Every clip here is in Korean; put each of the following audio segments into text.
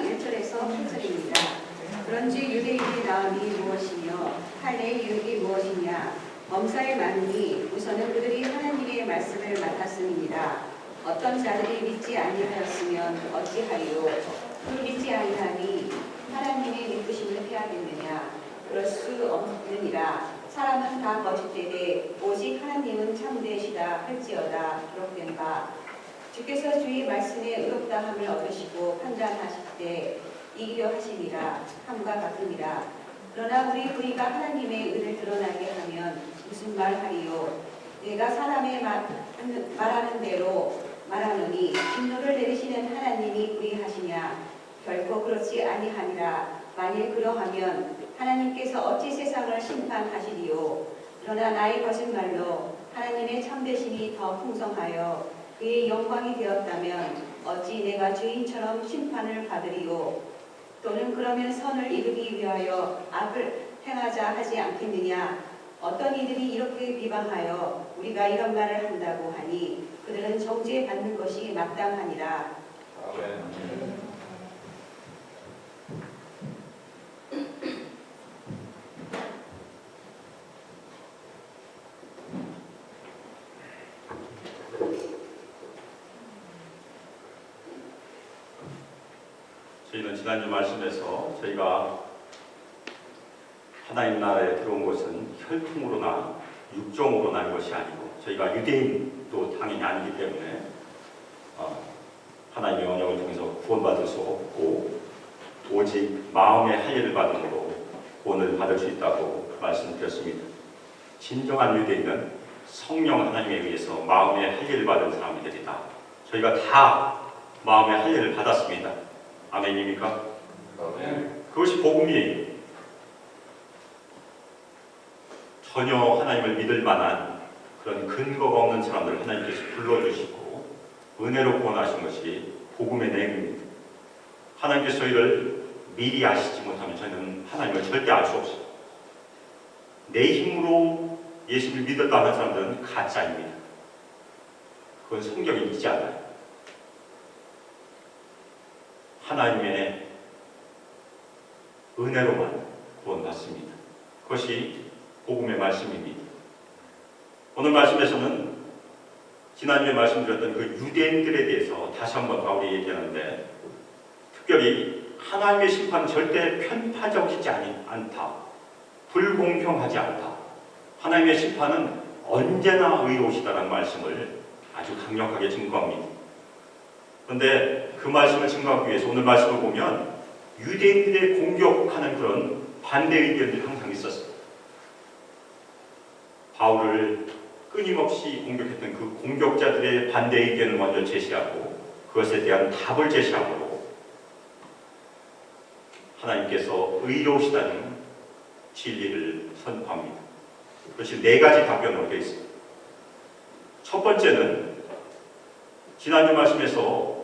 1절에서 8절입니다. 그런즉 유대인의 나음이 무엇이며 할례의 이익이 무엇이냐? 범사에 많으니 우선은 그들이 하나님의 말씀을 맡았음이니라. 어떤 자들이 믿지 아니하였으면 어찌하리요? 그 믿지 아니하니 하나님의 믿으심을 피하겠느냐? 그럴 수 없느니라. 사람은 다 거짓되되 오직 하나님은 참되시다 할지어다. 기록된 바 주께서 주의 말씀에 의롭다함을 얻으시고 판단하실 때 이기려 하시니라 함과 같으니라. 그러나 우리가 하나님의 의를 드러나게 하면 무슨 말하리요? 내가 사람의 말하는 대로 말하노니 진노를 내리시는 하나님이 불의하시냐? 결코 그렇지 아니하니라. 만일 그러하면 하나님께서 어찌 세상을 심판하시리요? 그러나 나의 거짓말로 하나님의 참되심이 더 풍성하여 그의 영광이 되었다면 어찌 내가 주인처럼 심판을 받으리요? 또는 그러면 선을 이루기 위하여 악을 행하자 하지 않겠느냐? 어떤 이들이 이렇게 비방하여 우리가 이런 말을 한다고 하니 그들은 정죄받는 것이 마땅하니라. 아멘. 저희는 지난주 말씀에서 저희가 하나님 나라에 들어온 것은 혈통으로나 육종으로 난 것이 아니고 저희가 유대인도 당연히 아니기 때문에 하나님의 언약을 통해서 구원받을 수 없고 오직 마음의 할례를 받음으로 구원을 받을 수 있다고 말씀드렸습니다. 진정한 유대인은 성령 하나님에 의해서 마음의 할례를 받은 사람이 되리다. 저희가 다 마음의 할례를 받았습니다. 아멘입니까? 아멘. 그것이 복음이에요. 전혀 하나님을 믿을 만한 그런 근거가 없는 사람들을 하나님께서 불러주시고 은혜로 구원하신 것이 복음의 내용입니다. 하나님께서 저희를 미리 아시지 못하면 저희는 하나님을 절대 알 수 없어요. 내 힘으로 예수를 믿었다 하는 사람들은 가짜입니다. 그건 성경이 믿지 않아요. 하나님의 은혜로만 구원받습니다. 그것이 복음의 말씀입니다. 오늘 말씀에서는 지난주에 말씀드렸던 그 유대인들에 대해서 다시 한번 바울이 얘기하는데 특별히 하나님의 심판은 절대 편파적이지 않다. 불공평하지 않다. 하나님의 심판은 언제나 의로우시다라는 말씀을 아주 강력하게 증거합니다. 그런데 그 말씀을 증거하기 위해서 오늘 말씀을 보면 유대인들의 공격하는 그런 반대 의견들이 항상 있었어요. 바울을 끊임없이 공격했던 그 공격자들의 반대 의견을 먼저 제시하고 그것에 대한 답을 제시하고 하나님께서 의로우시다는 진리를 선포합니다. 그것이 4가지 답변으로 되어 있습니다. 첫 번째는 지난주 말씀에서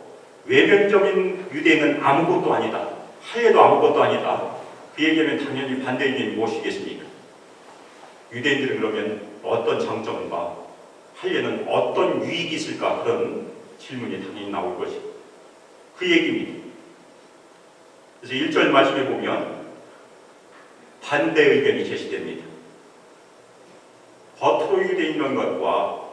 외면적인 유대인은 아무것도 아니다. 할례도 아무것도 아니다. 그 얘기하면 당연히 반대 의견이 무엇이겠습니까? 유대인들은 그러면 어떤 장점과 할례는 어떤 유익이 있을까? 그런 질문이 당연히 나올 것이고 그 얘기입니다. 그래서 1절 말씀에 보면 반대 의견이 제시됩니다. 겉으로 유대인인 것과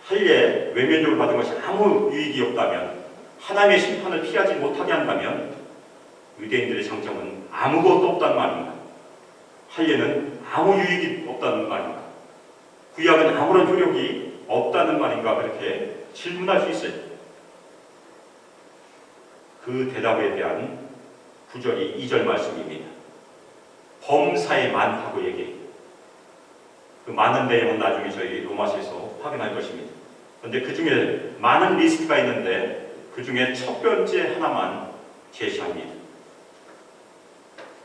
할례 외면적으로 받은 것이 아무 유익이 없다면 하나님의 심판을 피하지 못하게 한다면 유대인들의 장점은 아무것도 없다는 말인가? 할례는 아무 유익이 없다는 말인가? 구약은 아무런 효력이 없다는 말인가? 그렇게 질문할 수 있어요. 그 대답에 대한 구절이 2절 말씀입니다. 범사에 많다고 얘기해요. 그 많은 내용은 나중에 저희 로마서에서 확인할 것입니다. 그런데 그 중에 많은 리스트가 있는데 그 중에 첫 번째 하나만 제시합니다.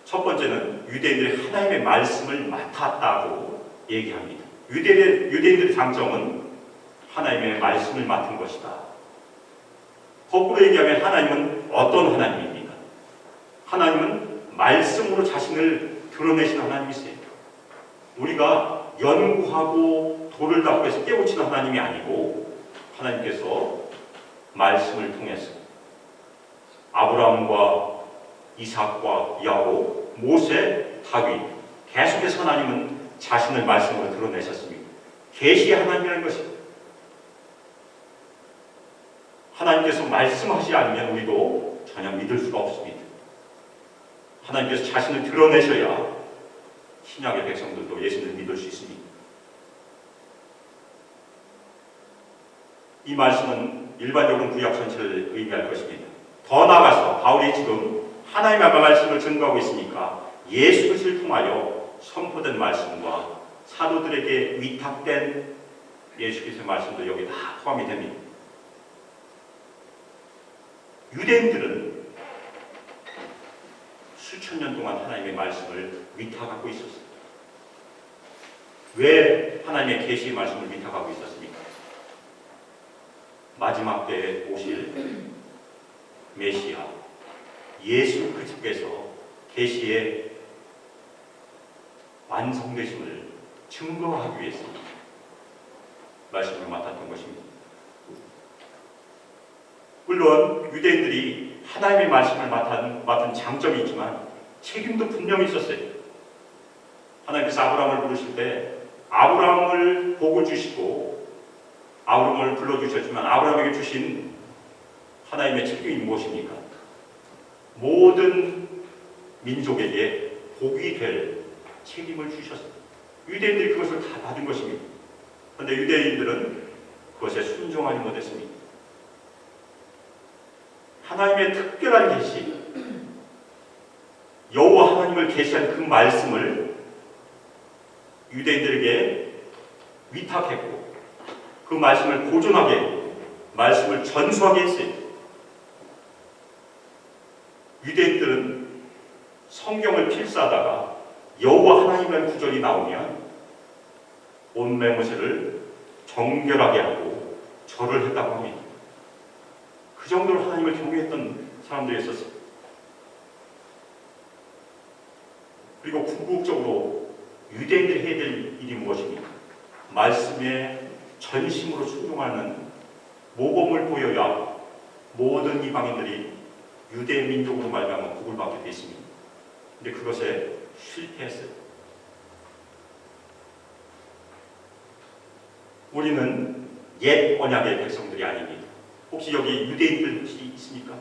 첫 번째는 유대인들이 하나님의 말씀을 맡았다고 얘기합니다. 유대인들의 장점은 하나님의 말씀을 맡은 것이다. 거꾸로 얘기하면 하나님은 어떤 하나님입니까? 하나님은 말씀으로 자신을 드러내시는 하나님이세요. 우리가 연구하고 돌을 닦고 해서 깨우치는 하나님이 아니고 하나님께서 말씀을 통해서 아브라함과 이삭과 야곱, 모세, 다윗, 계속해서 하나님은 자신의 말씀으로 드러내셨습니다. 계시의 하나님이라는 것입니다. 하나님께서 말씀하지 않으면 우리도 전혀 믿을 수가 없습니다. 하나님께서 자신을 드러내셔야 신약의 백성들도 예수를 믿을 수 있습니다. 이 말씀은 일반적으로 구약 전체를 의미할 것입니다. 더 나아가서 바울이 지금 하나님의 말씀을 증거하고 있으니까 예수 그리스도를 통하여 선포된 말씀과 사도들에게 위탁된 예수 그리스도의 말씀도 여기 다 포함이 됩니다. 유대인들은 수천 년 동안 하나님의 말씀을 위탁하고 있었습니다. 왜 하나님의 계시의 말씀을 위탁하고 있었습니까? 마지막 때에 오실 메시아 예수 그리스도께서 계시의 완성되심을 증거하기 위해서 말씀을 맡았던 것입니다. 물론 유대인들이 하나님의 말씀을 맡은 장점이 있지만 책임도 분명히 있었어요. 하나님께서 아브라함을 부르실 때 아브라함을 복을 주시고 아브라함을 불러주셨지만 아브라함에게 주신 하나님의 책임이 무엇입니까? 모든 민족에게 복이 될 책임을 주셨습니다. 유대인들이 그것을 다 받은 것입니다. 그런데 유대인들은 그것에 순종하지 못했습니다. 하나님의 특별한 계시, 여호와 하나님을 계시한 그 말씀을 유대인들에게 위탁했고 그 말씀을 보존하게 했고 말씀을 전수하게 했어요. 유대인들은 성경을 필사하다가 여호와 하나님이라는 구절이 나오면 온 매무새를 정결하게 하고 절을 했다고 합니다. 그 정도로 하나님을 경외했던 사람들이 있었어요. 그리고 궁극적으로 유대인들이 해야 될 일이 무엇입니까? 말씀에 전심으로 순종하는 모범을 보여야 모든 이방인들이 유대 민족으로 말미암아 복을 받게 되어 있습니다. 그런데 그것에 실패했어요. 우리는 옛 언약의 백성들이 아닙니다. 혹시 여기 유대인들 혹시 있습니까?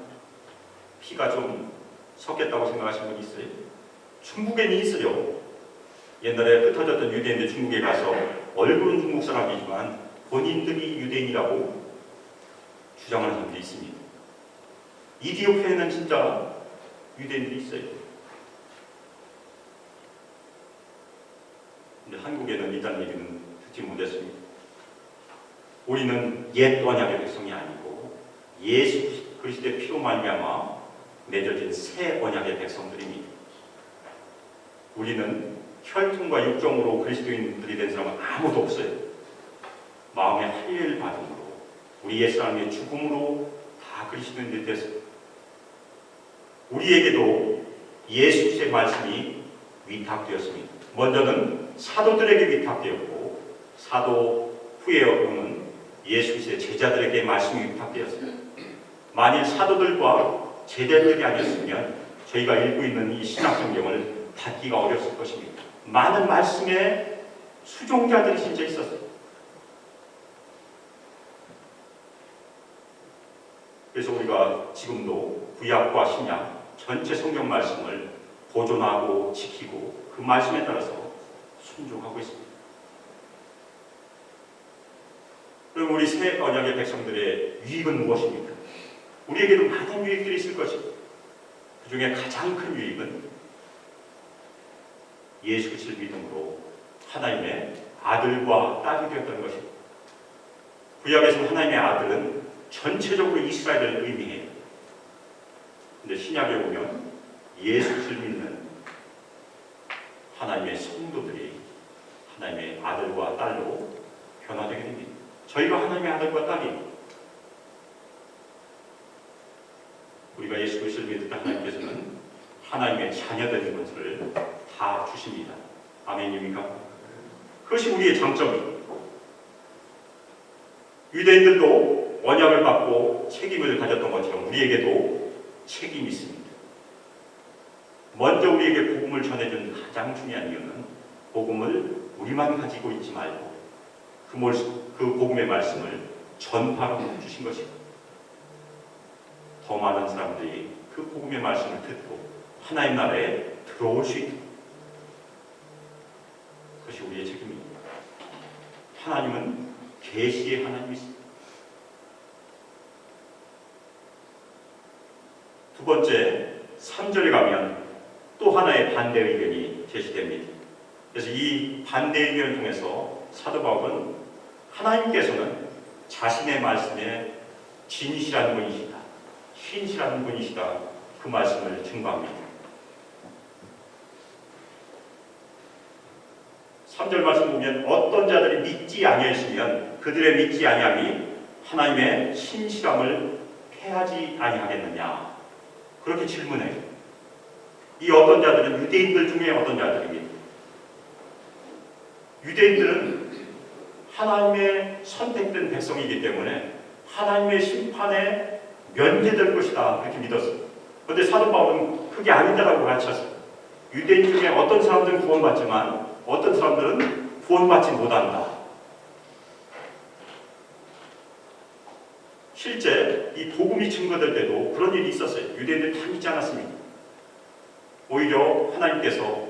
피가 좀 섞였다고 생각하시는 분 있어요? 중국에는 있어요. 옛날에 흩어졌던 유대인들 중국에 가서 얼굴은 중국 사람이지만 본인들이 유대인이라고 주장하는 사람들이 있습니다. 이디오피아에는 진짜 유대인들이 있어요. 근데 한국에는 이런 얘기는 듣지 못했습니다. 우리는 옛 언약의 백성이 아니고 예수 그리스도의 피로 말미암아 맺어진 새 언약의 백성들입니다. 우리는 혈통과 육정으로 그리스도인들이 된 사람은 아무도 없어요. 마음의 할례를 받음으로 우리 옛사람의 죽음으로 다 그리스도인들이 됐어요. 우리에게도 예수 그리스도의 말씀이 위탁되었습니다. 먼저는 사도들에게 위탁되었고 사도 후에 오는 예수 그리스도의 제자들에게 말씀이 위탁되었습니다. 만일 사도들과 제자들이 아니었으면 저희가 읽고 있는 이 신약성경을 닫기가 어렸을 것입니다. 많은 말씀의 수종자들이 진짜 있었어요. 그래서 우리가 지금도 구약과 신약 전체 성경 말씀을 보존하고 지키고 그 말씀에 따라서 순종하고 있습니다. 그럼 우리 새 언약의 백성들의 유익은 무엇입니까? 우리에게도 많은 유익들이 있을 것입니다. 그 중에 가장 큰 유익은 예수 그리스도를 믿음으로 하나님의 아들과 딸이 되었다는 것입니다. 구약에서는 하나님의 아들은 전체적으로 이스라엘을 의미해요. 그런데 신약에 보면 예수 그리스도를 믿는 하나님의 성도들이 하나님의 아들과 딸로 변화되게 됩니다. 저희가 하나님의 아들과 딸이에요. 우리가 예수 그리스도를 믿을 때 하나님께서는 하나님의 자녀되는 것을 다 주십니다. 아멘입니까? 그것이 우리의 장점이에요. 유대인들도 언약을 받고 책임을 가졌던 것처럼 우리에게도 책임이 있습니다. 먼저 우리에게 복음을 전해준 가장 중요한 이유는 복음을 우리만 가지고 있지 말고 그 복음의 말씀을 전파로 주신 것입니다. 더 많은 사람들이 그 복음의 말씀을 듣고 하나님 나라에 들어올 수 있도록 그것이 우리의 책임입니다. 하나님은 계시의 하나님이십니다. 두 번째, 3절에 가면 또 하나의 반대 의견이 제시됩니다. 그래서 이 반대 의견을 통해서 사도 바울은 하나님께서는 자신의 말씀에 진실한 분이시다, 신실한 분이시다, 그 말씀을 증거합니다. 3절 말씀 보면 어떤 자들이 믿지 아니하였으면 그들의 믿지 아니함이 하나님의 신실함을 패하지 아니하겠느냐, 그렇게 질문해요. 이 어떤 자들은 유대인들 중에 어떤 자들입니다. 유대인들은 하나님의 선택된 백성이기 때문에 하나님의 심판에 면제될 것이다, 그렇게 믿었어요. 그런데 사도 바울은 그게 아니다라고 가르쳤어요. 유대인 중에 어떤 사람들은 구원받지만 어떤 사람들은 구원받지 못한다. 실제 이 복음이 증거될 때도 그런 일이 있었어요. 유대인들 다 믿지 않았습니다. 오히려 하나님께서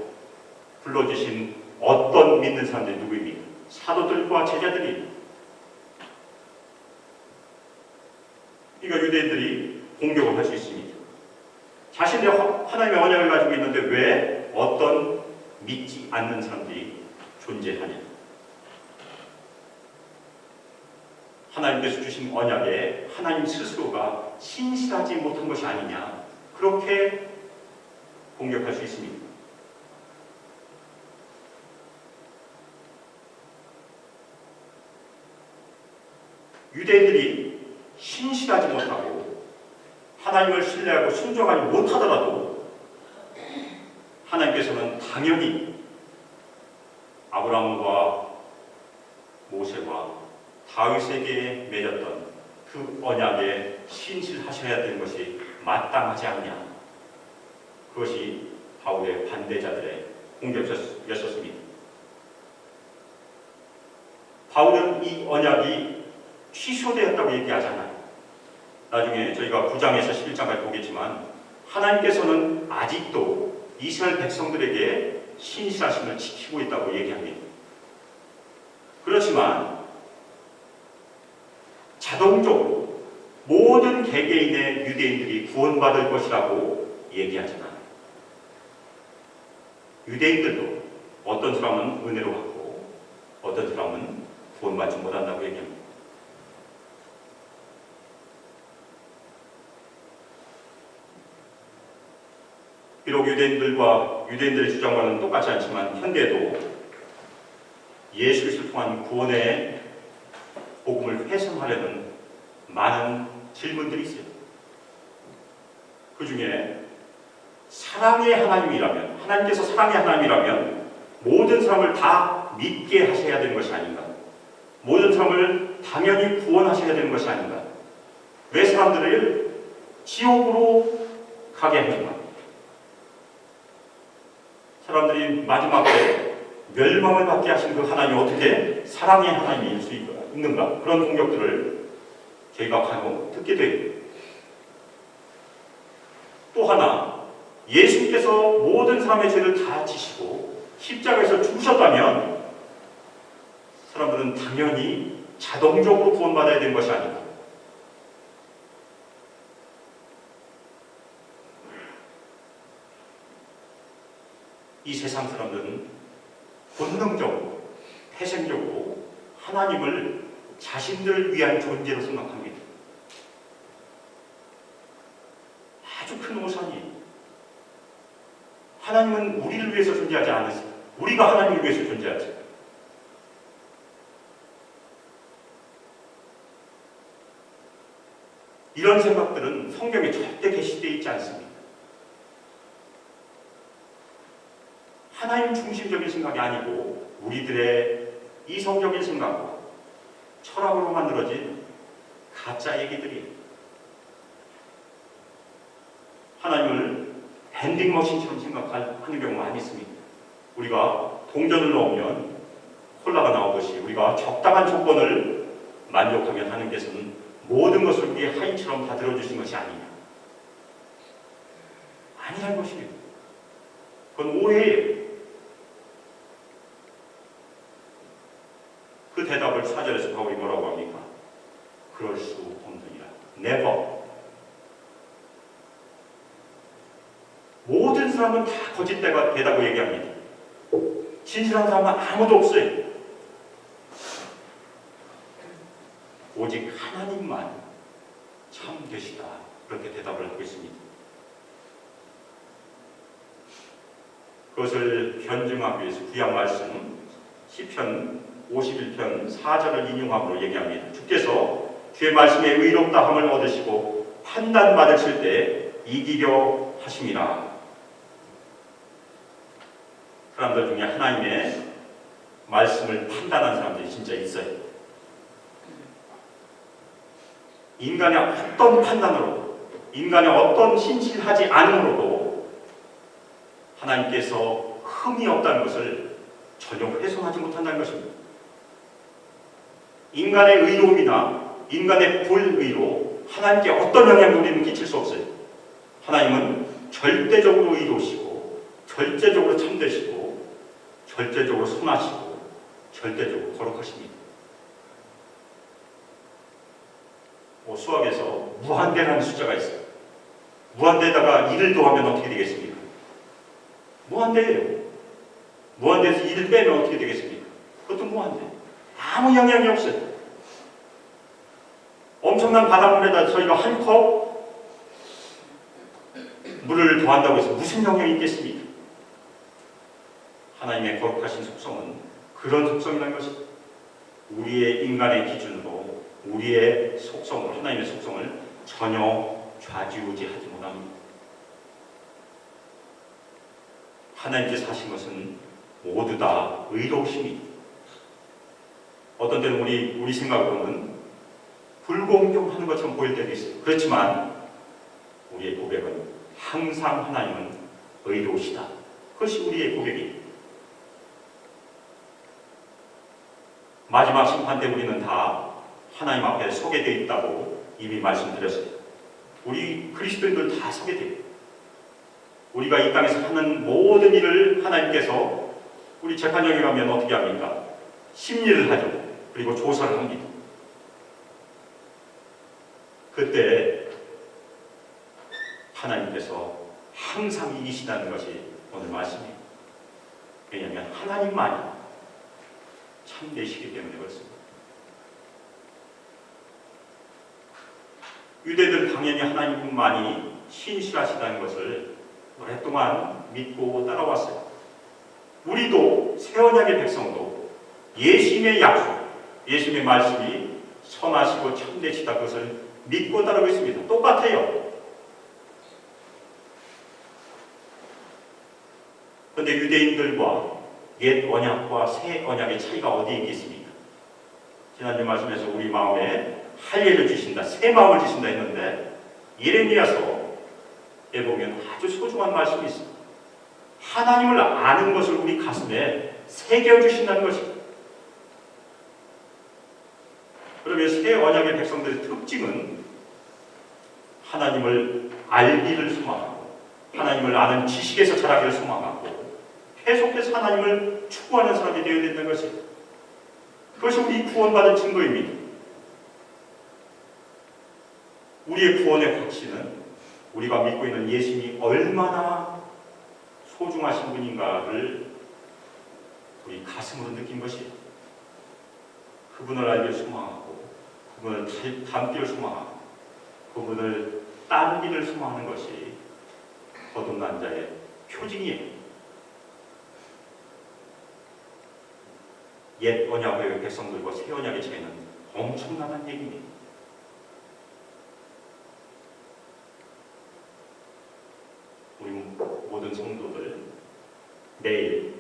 불러주신 어떤 믿는 사람들이 누구입니까? 사도들과 제자들이. 그러니까 유대인들이 공격을 할 수 있습니다. 자신들의 하나님의 언약을 가지고 있는데 왜 어떤 믿지 않는 사람들이 존재하냐? 하나님께서 주신 언약에 하나님 스스로가 신실하지 못한 것이 아니냐, 그렇게 공격할 수 있습니다. 유대인들이 신실하지 못하고 하나님을 신뢰하고 순종하지 못하더라도 하나님께서는 당연히 아브라함과 모세와 다윗에게 맺었던 그 언약에 신실하셔야 되는 것이 마땅하지 않냐, 그것이 바울의 반대자들의 공격이었습니다. 바울은 이 언약이 취소되었다고 얘기하잖아요. 나중에 저희가 9장에서 11장까지 보겠지만 하나님께서는 아직도 이스라엘 백성들에게 신실하심을 지키고 있다고 얘기합니다. 그렇지만 자동적으로 모든 개개인의 유대인들이 구원받을 것이라고 얘기하잖아요. 유대인들도 어떤 사람은 은혜로 받고 어떤 사람은 구원받지 못한다고 얘기합니다. 비록 유대인들의 주장과는 똑같지 않지만 현대에도 예수 그리스도를 통한 구원의 복음을 훼손하려는 많은 질문들이 있어요. 그 중에 사랑의 하나님이라면, 하나님께서 사랑의 하나님이라면 모든 사람을 다 믿게 하셔야 되는 것이 아닌가? 모든 사람을 당연히 구원하셔야 되는 것이 아닌가? 왜 사람들을 지옥으로 가게 하는가? 사람들이 마지막에 멸망을 받게 하신 그 하나님이 어떻게 사랑의 하나님일 수 있는가? 그런 공격들을 저희가 간혹 듣게 돼요. 또 하나, 예수님께서 모든 사람의 죄를 다 지시고 십자가에서 죽으셨다면 사람들은 당연히 자동적으로 구원받아야 되는 것이 아닌가? 이 세상 사람들은 본능적으로, 태생적으로 하나님을 자신들을 위한 존재로 생각합니다. 아주 큰 오산이에요. 하나님은 우리를 위해서 존재하지 않으세요. 우리가 하나님을 위해서 존재하죠. 이런 생각들은 성경에 절대 게시되어 있지 않습니다. 하나님 중심적인 생각이 아니고 우리들의 이성적인 생각과 철학으로 만들어진 가짜 얘기들이에요. 밴딩머신처럼 생각하는 경우가 많이 있습니다. 우리가 동전을 넣으면 콜라가 나오듯이 우리가 적당한 조건을 만족하면 하나님께서는 모든 것을 우리의 하인처럼 다 들어주신 것이 아니냐. 아니라는 것입니다. 그건 오해예요. 그 대답을 4절에서 바울이 뭐라고 합니까? 그럴 수 없느니라. Never. 모든 사람은 다 거짓되다고 얘기합니다. 진실한 사람은 아무도 없어요. 오직 하나님만 참 되시다. 그렇게 대답을 하고 있습니다. 그것을 변증하기 위해서 구약 말씀 시편 51편 4절을 인용함으로 얘기합니다. 주께서 주의 말씀에 의롭다함을 얻으시고 판단받으실 때 이기려 하심이라. 사람들 중에 하나님의 말씀을 판단한 사람들이 진짜 있어요. 인간의 어떤 판단으로도, 인간의 어떤 신실하지 않음으로도 하나님께서 흠이 없다는 것을 전혀 훼손하지 못한다는 것입니다. 인간의 의로움이나 인간의 불의로 하나님께 어떤 영향도 우리는 끼칠 수 없어요. 하나님은 절대적으로 의로우시고 절대적으로 참되시고 절대적으로 선하시고 절대적으로 거룩하십니다. 수학에서 무한대라는 숫자가 있어요. 무한대에다가 1을 더하면 어떻게 되겠습니까? 무한대예요. 무한대에서 1을 빼면 어떻게 되겠습니까? 그것도 무한대. 아무 영향이 없어요. 엄청난 바닷물에다 저희가 한 컵 물을 더한다고 해서 무슨 영향이 있겠습니까? 하나님의 거룩하신 속성은 그런 속성이라는 것입니다. 우리의 인간의 기준으로 우리의 속성을, 하나님의 속성을 전혀 좌지우지하지 못합니다. 하나님께서 하신 것은 모두 다 의로우십니다. 어떤 때는 우리 생각으로는 불공평하는 것처럼 보일 때도 있어요. 그렇지만 우리의 고백은 항상 하나님은 의로우시다. 그것이 우리의 고백입니다. 마지막 심판 때 우리는 다 하나님 앞에 서게 되어 있다고 이미 말씀드렸어요. 우리 그리스도인들 다 서게 돼요. 우리가 이 땅에서 하는 모든 일을 하나님께서 우리 재판정에 가면 어떻게 합니까? 심리를 하죠. 그리고 조사를 합니다. 그때 하나님께서 항상 이기시다는 것이 오늘 말씀이에요. 왜냐하면 하나님만이 참되시기 때문에 그렇습니다. 유대들은 당연히 하나님만이 신실하시다는 것을 오랫동안 믿고 따라왔어요. 우리도 새 언약의 백성도 예수님의 약속, 예수님의 말씀이 선하시고 참되시다 그것을 믿고 따르고 있습니다. 똑같아요. 그런데 유대인들과 옛 언약과 새 언약의 차이가 어디에 있겠습니까? 지난주 말씀에서 우리 마음에 할례를 주신다, 새 마음을 주신다 했는데 예레미야서에 보면 아주 소중한 말씀이 있습니다. 하나님을 아는 것을 우리 가슴에 새겨주신다는 것입니다. 그러면 새 언약의 백성들의 특징은 하나님을 알기를 소망하고 하나님을 아는 지식에서 자라기를 소망하고 계속해서 하나님을 추구하는 사람이 되어야 된다는 것입니다. 그것이 우리 구원받은 증거입니다. 우리의 구원의 가치는 우리가 믿고 있는 예수님이 얼마나 소중하신 분인가를 우리 가슴으로 느낀 것이에요. 그분을 알기를 소망하고 그분을 닮기를 소망하고 그분을 따르기를 소망하는 것이 거듭난 자의 표징이에요. 옛 언약의 백성들과 새 언약의 차이는 엄청난 얘기입니다. 우리 모든 성도들 내일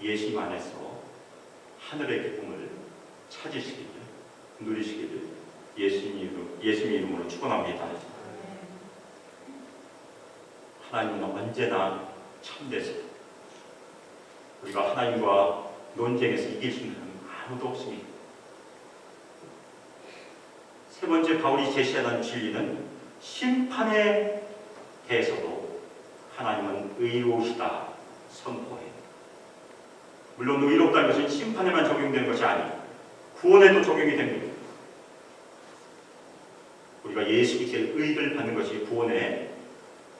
예수님 안에서 하늘의 기쁨을 찾으시기를 누리시기를 예수님 이름으로 축원합니다. 하나님은 언제나 참되세요. 우리가 하나님과 논쟁에서 이길 수 있는 사람은 아무도 없습니다. 세 번째 바울이 제시하는 진리는 심판에 대해서도 하나님은 의로우시다 선포해요. 물론 의롭다는 것은 심판에만 적용되는 것이 아니고 구원에도 적용이 됩니다. 우리가 예수 그리스도의 의를 받는 것이 구원의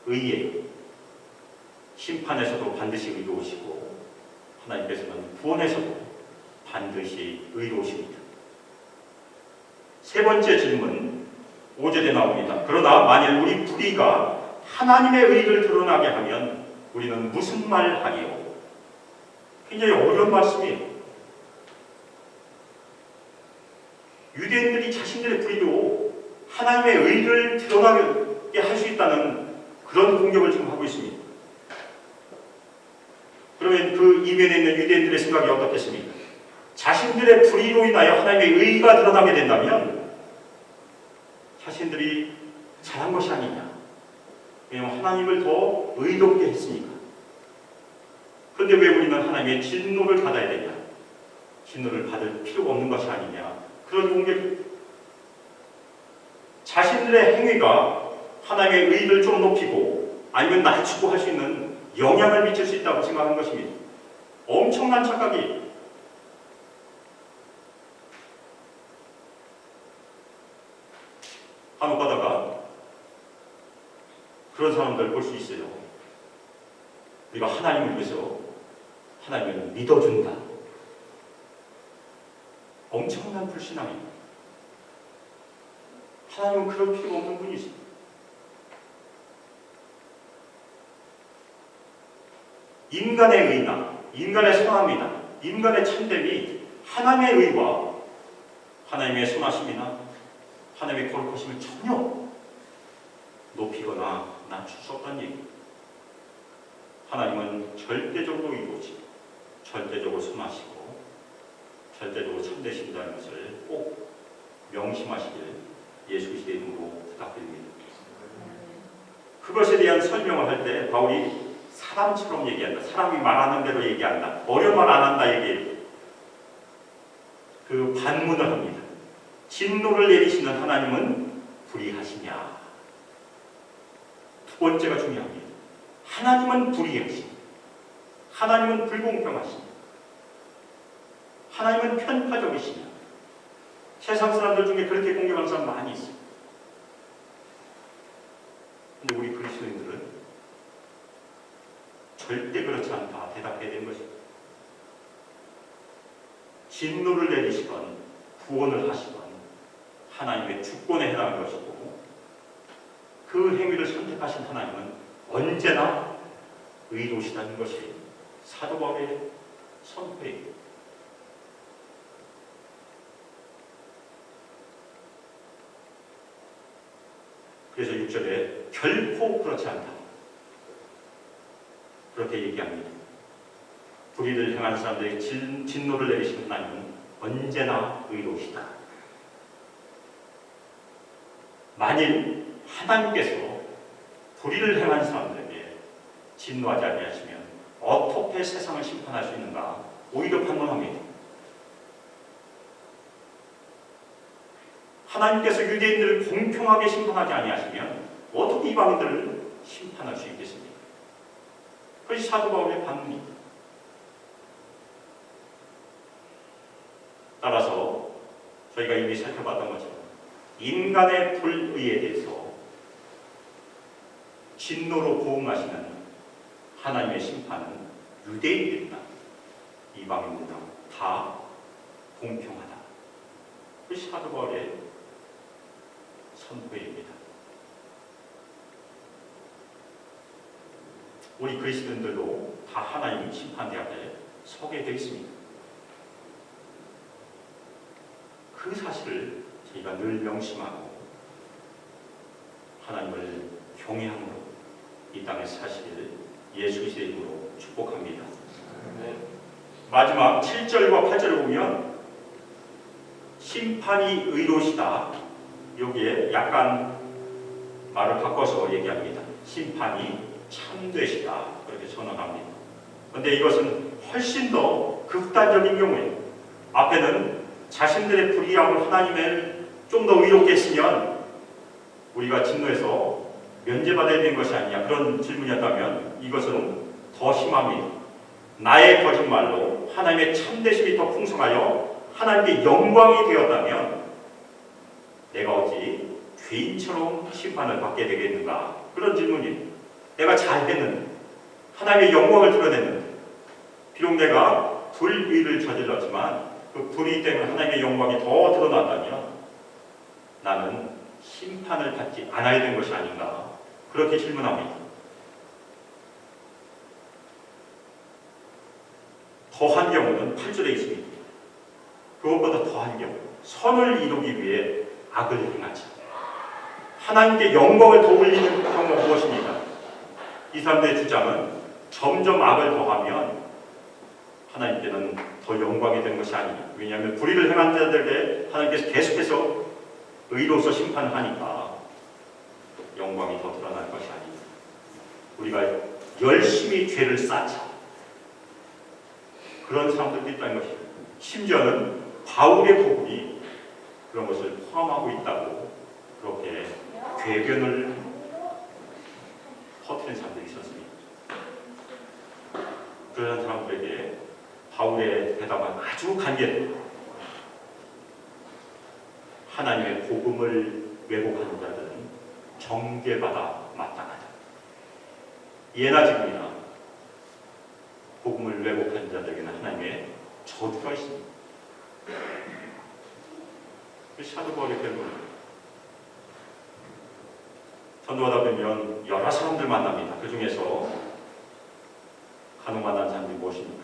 의예요. 심판에서도 반드시 의로우시고 하나님께서는 구원에서도 반드시 의로우십니다. 세 번째 질문 5절에 나옵니다. 그러나 만일 우리 불의가 하나님의 의를 드러나게 하면 우리는 무슨 말 하리요? 굉장히 어려운 말씀이에요. 유대인들이 자신들의 불의로 하나님의 의를 드러나게 할 수 있다는 그런 공격을 지금 하고 있습니다. 그러면 그 이면에 있는 유대인들의 생각이 어떻겠습니까? 자신들의 불의로 인하여 하나님의 의가 드러나게 된다면 자신들이 잘한 것이 아니냐. 왜냐하면 하나님을 더 의롭게 했으니까. 그런데 왜 우리는 하나님의 진노를 받아야 되냐? 진노를 받을 필요가 없는 것이 아니냐. 그런 공격. 자신들의 행위가 하나님의 의를 좀 높이고 아니면 낮추고 할 수 있는 영향을 미칠 수 있다고 생각하는 것입니다. 엄청난 착각이. 간혹 가다가 그런 사람들 볼 수 있어요. 우리가 하나님을 위해서 하나님을 믿어준다. 엄청난 불신앙입니다. 하나님은 그럴 필요가 없는 분이십니다. 인간의 의나 인간의 선함이나 인간의 참됨이 하나님의 의와 하나님의 선하심이나 하나님의 거룩하심을 전혀 높이거나 낮출 수 없다는 얘기입니다. 하나님은 절대적으로 의로우시고 절대적으로 선하시고 절대적으로 참되신다는 것을 꼭 명심하시길 예수 그리스도의 이름으로 부탁드립니다. 그것에 대한 설명을 할 때 바울이 사람처럼 얘기한다. 사람이 말하는 대로 얘기한다. 어려운 말 안 한다 얘기해요. 그 반문을 합니다. 진노를 내리시는 하나님은 불의하시냐. 두 번째가 중요합니다. 하나님은 불의하시냐. 하나님은 불공평하시냐. 하나님은 편파적이시냐. 세상 사람들 중에 그렇게 공격하는 사람 많이 있어요. 근데 우리 그리스도인들은 절대 그렇지 않다 대답해야 되는 것입니다. 진노를 내리시건 구원을 하시건 하나님의 주권에 해당하는 것이고 그 행위를 선택하신 하나님은 언제나 의로우시다는 것이 사도 바울의 선포입니다. 그래서 6절에 결코 그렇지 않다. 그렇게 얘기합니다. 불의를 행한 사람들에게 진노를 내리시는 하나님은 언제나 의로우시다. 만일 하나님께서 불의를 행한 사람들에게 진노하지 아니하시면 어떻게 세상을 심판할 수 있는가? 오히려 반문합니다. 하나님께서 유대인들을 공평하게 심판하지 아니하시면 어떻게 이방인들을 심판할 수 있겠습니까? 그것이 사도 바울의 반문입니다. 따라서 저희가 이미 살펴봤던 것처럼 인간의 불의에 대해서 진노로 고응하시는 하나님의 심판은 유대인들이나 이방인들이나 다 공평하다. 그것이 사도 바울의 선포입니다. 우리 그리스도인들도 다 하나님 심판대 앞에 서게 되어 있습니다. 그 사실을 저희가 늘 명심하고 하나님을 경외함으로 이 땅에 사시기를 예수 그리스도의 이름으로 축복합니다. 마지막 7절과 8절을 보면 심판이 의로우시다. 여기에 약간 말을 바꿔서 얘기합니다. 심판이 참되시다 그렇게 선언합니다. 그런데 이것은 훨씬 더 극단적인 경우에 앞에는 자신들의 불의함을 하나님을 좀 더 의롭게 했으면 우리가 진노에서 면제받아야 되는 것이 아니냐 그런 질문이었다면 이것은 더 심합니다. 나의 거짓말로 하나님의 참되심이 더 풍성하여 하나님의 영광이 되었다면 내가 어찌 죄인처럼 심판을 받게 되겠는가 그런 질문이에요. 내가 잘했는데 하나님의 영광을 드러냈는데 비록 내가 불의를 저질렀지만 그 불의 때문에 하나님의 영광이 더 드러났다면 나는 심판을 받지 않아야 되는 것이 아닌가 그렇게 질문합니다. 더한 경우는 8절에 있습니다. 그것보다 더한 경우 선을 이루기 위해 악을 행하지 하나님께 영광을 더 올리는 경우가 무엇입니까? 이 사람들의 주장은 점점 악을 더하면 하나님께는 더 영광이 되는 것이 아니냐. 왜냐하면 불의를 행한 자들에게 하나님께서 계속해서 의로서 심판을 하니까 영광이 더 드러날 것이 아니냐. 우리가 열심히 죄를 쌓자 그런 사람들도 있다는 것입니다. 심지어는 바울의 복음이 그런 것을 포함하고 있다고 그렇게 궤변을 퍼뜨린 사람들이 있었습니다. 그런 사람들에게 바울의 대답은 아주 간결해요. 하나님의 복음을 왜곡하는 자들은 정죄받아 마땅하다. 예나 지금이나 복음을 왜곡하는 자들에게는 하나님의 저주가 있습니다. 사도 바울의 결론은 전도하다 보면 여러 사람들 만납니다. 그 중에서 간혹 만난 사람들이 무엇입니까?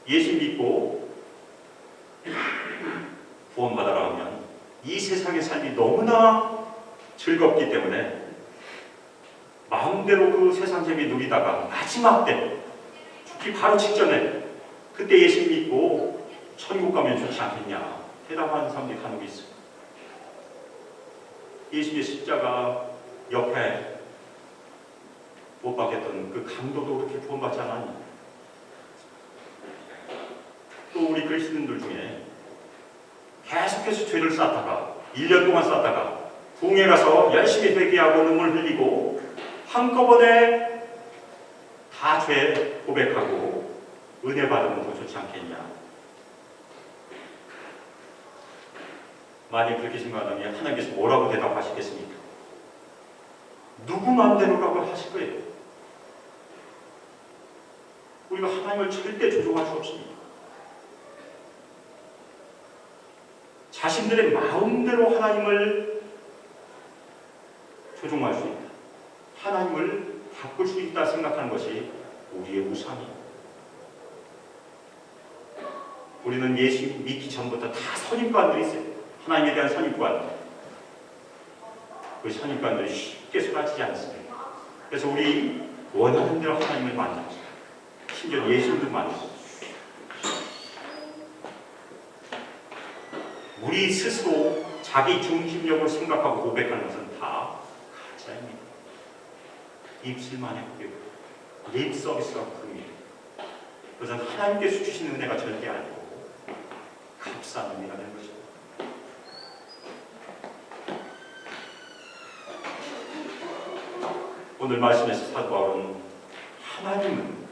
예수 믿고 구원받아라 하면 이 세상의 삶이 너무나 즐겁기 때문에 마음대로 그 세상 재미 누리다가 마지막 때 죽기 바로 직전에 그때 예수 믿고 천국 가면 좋지 않겠냐 대답하는 사람들이 간혹 있어요. 예수님의 십자가 옆에 못 박혔던 그 강도도 그렇게 구원받지 않았니? 또 우리 그리스도인들 중에 계속해서 죄를 쌓다가 1년 동안 쌓다가 부흥회 가서 열심히 회개하고 눈물 흘리고 한꺼번에 다 죄 고백하고 은혜 받으면 더 좋지 않겠냐? 만약 그렇게 생각하면 하나님께서 뭐라고 대답하시겠습니까? 누구 마음대로라고 하실 거예요. 우리가 하나님을 절대 조종할 수 없습니다. 자신들의 마음대로 하나님을 조종할 수 있다. 하나님을 바꿀 수 있다 생각하는 것이 우리의 우상이에요. 우리는 예수 믿기 전부터 다 선입관들이 있어요. 하나님에 대한 선입관. 그 선입관들이 쉽게 사라지지 않습니다. 그래서 우리 원하는 대로 하나님을 만나죠. 심지어 예수님도 만나죠. 우리 스스로 자기 중심적으로 생각하고 고백하는 것은 다 가짜입니다. 입술만의 고백, 립 서비스가 부릅니다. 그것은 하나님께서 주시는 은혜가 절대 아니고 값싼 의미가 되는 거죠. 오늘 말씀에서 사도 바울은 하나님은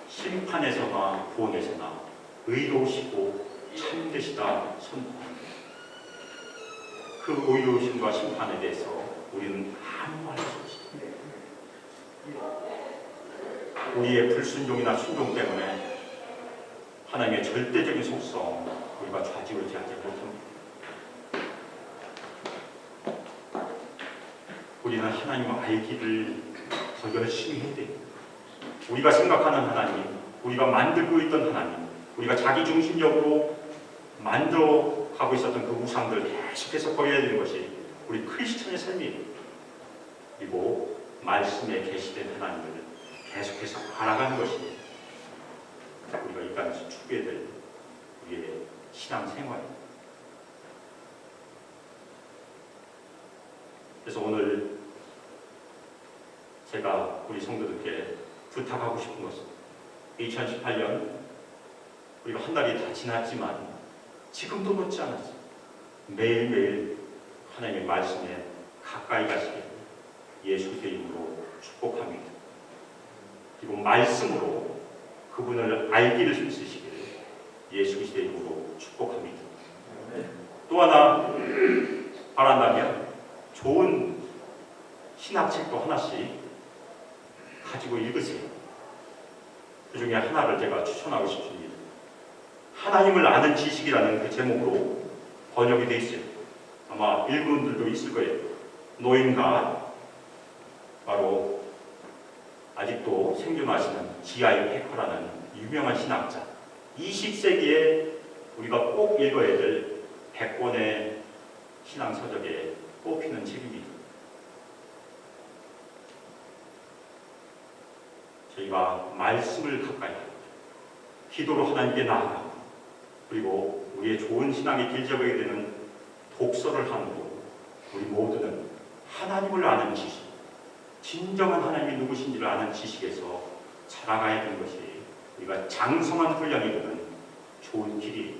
심판에서나 구원에서나 의로우시고 참되시다 선포합니다. 그 의로우심과 심판에 대해서 우리는 아무 말 할 수 없습니다. 우리의 불순종이나 순종 때문에 하나님의 절대적인 속성 우리가 좌지우지하지 못합니다. 우리는 하나님을 알기를 더 열심히 해야 돼요. 우리가 생각하는 하나님, 우리가 만들고 있던 하나님, 우리가 자기중심적으로 만들어가고 있었던 그 우상들 계속해서 버려야 되는 것이 우리 크리스천의 삶이에요. 그리고 말씀에 계시된 하나님을 계속해서 알아가는 것이 우리가 이 땅에서 추구해야 될 우리의 신앙생활입니다. 그래서 오늘 제가 우리 성도들께 부탁하고 싶은 것은 2018년 우리가 한 달이 다 지났지만 지금도 못지 않았어. 매일매일 하나님의 말씀에 가까이 가시길 예수 그리스도의 이름으로 축복합니다. 그리고 말씀으로 그분을 알기를 힘쓰시길 예수 그리스도의 이름으로 축복합니다. 또 하나 바란다면 좋은 신학책도 하나씩 가지고 읽으세요. 그 중에 하나를 제가 추천하고 싶습니다. 하나님을 아는 지식이라는 그 제목으로 번역이 되어 있어요. 아마 읽은 분들도 있을 거예요. 노인과 바로 아직도 생존하시는 G.I. 패커라는 유명한 신학자, 20세기에 우리가 꼭 읽어야 될 100권의 신앙서적에 뽑히는 책입니다. 저희가 말씀을 가까이 하고 기도로 하나님께 나아가고 그리고 우리의 좋은 신앙의 길 잡아야 되는 독서를 함으로 우리 모두는 하나님을 아는 지식, 진정한 하나님이 누구신지를 아는 지식에서 자라가야 되는 것이 우리가 장성한 훈련이 되는 좋은 길이에요.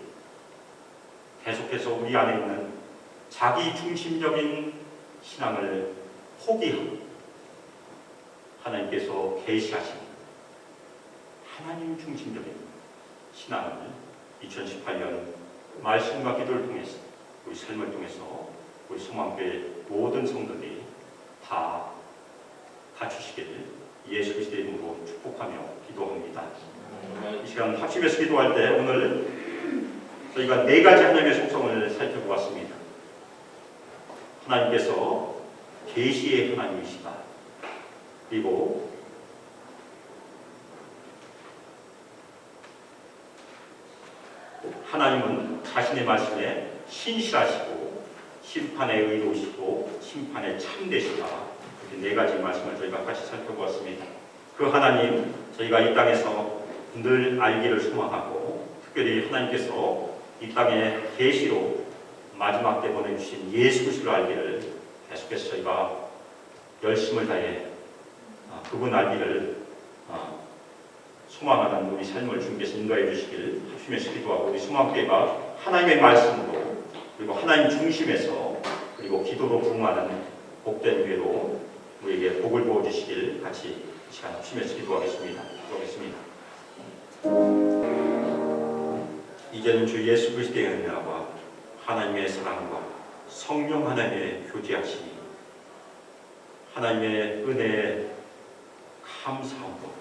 계속해서 우리 안에 있는 자기 중심적인 신앙을 포기하고 하나님께서 계시하신 하나님 중심적인 신앙을 2018년 말씀과 기도를 통해서 우리 삶을 통해서 우리 소망교회 모든 성도들이 다 갖추시기를 예수 그리스도의 이름으로 축복하며 기도합니다. 이 시간 합심해서 기도할 때 오늘 저희가 4가지 하나님의 속성을 살펴보았습니다. 하나님께서 계시의 하나님이시다. 그리고 하나님은 자신의 말씀에 신실하시고 심판에 의로우시고 심판에 참되시다. 이렇게 4가지 말씀을 저희가 같이 살펴보았습니다. 그 하나님 저희가 이 땅에서 늘 알기를 소망하고 특별히 하나님께서 이 땅에 계시로 마지막 때 보내주신 예수 그리스도를 알기를 계속해서 저희가 열심을 다해 그분 알기를 소망하는 우리 삶을 주님께서 인도해 주시길 합심해서 기도하고 우리 소망교회가 하나님의 말씀으로 그리고 하나님 중심에서 그리고 기도로 부응하는 복된 교회로 우리에게 복을 부어주시길 같이 이 시간 합심해서 기도하겠습니다. 기도하겠습니다. 이제는 주 예수 그리스도의 은혜와 하나님의 사랑과 성령 하나님의 교제하심이 하나님의 은혜에 감사함으로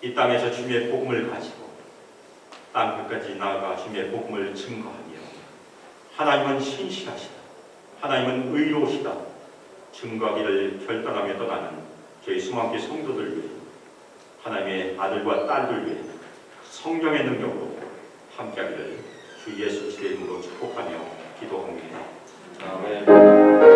이 땅에서 주님의 복음을 가지고 땅 끝까지 나아가 주님의 복음을 증거하며 하나님은 신실하시다. 하나님은 의로우시다. 증거하기를 결단하며 떠나는 저희 수망교회 성도들 위해 하나님의 아들과 딸들 위해 성령의 능력으로 함께하기를 주 예수 그리스도의 이름으로 축복하며 기도합니다. 아멘.